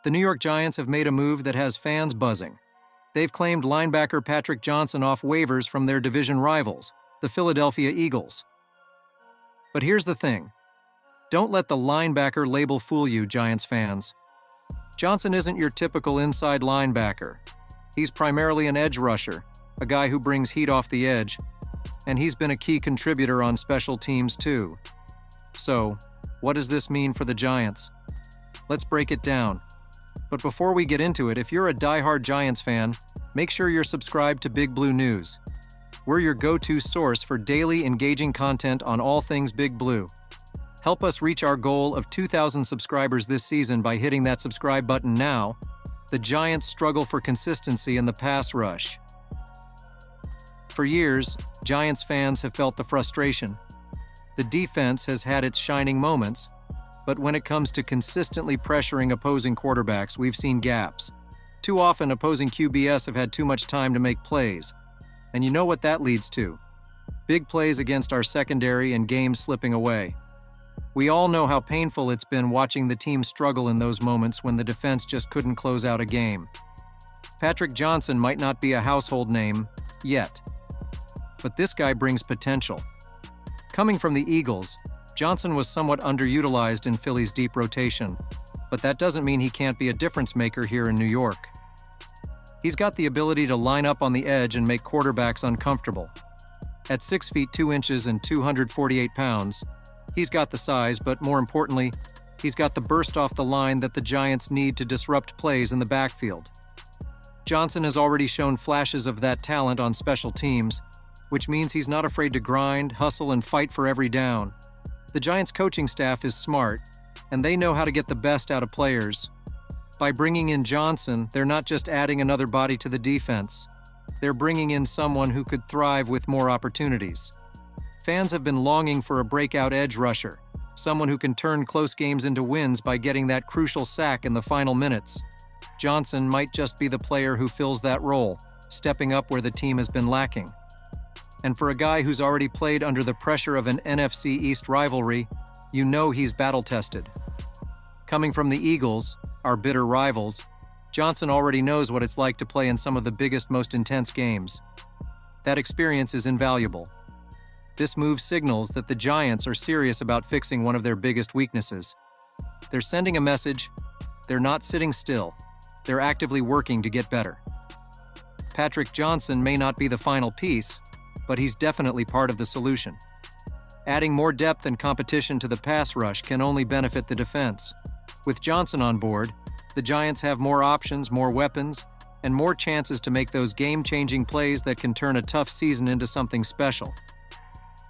The New York Giants have made a move that has fans buzzing. They've claimed linebacker Patrick Johnson off waivers from their division rivals, the Philadelphia Eagles. But here's the thing. Don't let the linebacker label fool you, Giants fans. Johnson isn't your typical inside linebacker. He's primarily an edge rusher, a guy who brings heat off the edge, and he's been a key contributor on special teams too. So, what does this mean for the Giants? Let's break it down. But before we get into it, if you're a diehard Giants fan, make sure you're subscribed to Big Blue News. We're your go-to source for daily engaging content on all things Big Blue. Help us reach our goal of 2,000 subscribers this season by hitting that subscribe button now. The Giants struggle for consistency in the pass rush. For years, Giants fans have felt the frustration. The defense has had its shining moments, but when it comes to consistently pressuring opposing quarterbacks, we've seen gaps. Too often, opposing QBs have had too much time to make plays. And you know what that leads to? Big plays against our secondary and games slipping away. We all know how painful it's been watching the team struggle in those moments when the defense just couldn't close out a game. Patrick Johnson might not be a household name yet, but this guy brings potential. Coming from the Eagles, Johnson was somewhat underutilized in Philly's deep rotation, but that doesn't mean he can't be a difference maker here in New York. He's got the ability to line up on the edge and make quarterbacks uncomfortable. At 6 feet 2 inches and 248 pounds, he's got the size, but more importantly, he's got the burst off the line that the Giants need to disrupt plays in the backfield. Johnson has already shown flashes of that talent on special teams, which means he's not afraid to grind, hustle, and fight for every down. The Giants coaching staff is smart, and they know how to get the best out of players. By bringing in Johnson, they're not just adding another body to the defense. They're bringing in someone who could thrive with more opportunities. Fans have been longing for a breakout edge rusher, someone who can turn close games into wins by getting that crucial sack in the final minutes. Johnson might just be the player who fills that role, stepping up where the team has been lacking. And for a guy who's already played under the pressure of an NFC East rivalry, you know he's battle-tested. Coming from the Eagles, our bitter rivals, Johnson already knows what it's like to play in some of the biggest, most intense games. That experience is invaluable. This move signals that the Giants are serious about fixing one of their biggest weaknesses. They're sending a message. They're not sitting still. They're actively working to get better. Patrick Johnson may not be the final piece, but he's definitely part of the solution. Adding more depth and competition to the pass rush can only benefit the defense. With Johnson on board, the Giants have more options, more weapons, and more chances to make those game-changing plays that can turn a tough season into something special.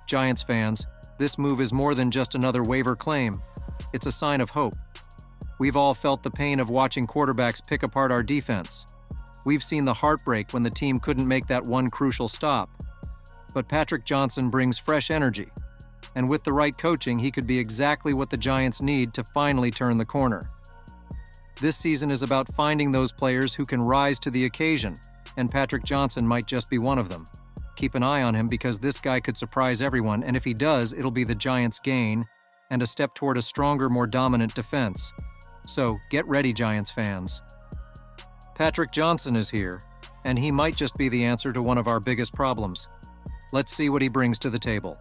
Giants fans, this move is more than just another waiver claim. It's a sign of hope. We've all felt the pain of watching quarterbacks pick apart our defense. We've seen the heartbreak when the team couldn't make that one crucial stop. But Patrick Johnson brings fresh energy, and with the right coaching, he could be exactly what the Giants need to finally turn the corner. This season is about finding those players who can rise to the occasion, and Patrick Johnson might just be one of them. Keep an eye on him because this guy could surprise everyone, and if he does, it'll be the Giants' gain and a step toward a stronger, more dominant defense. So, get ready, Giants fans. Patrick Johnson is here, and he might just be the answer to one of our biggest problems. Let's see what he brings to the table.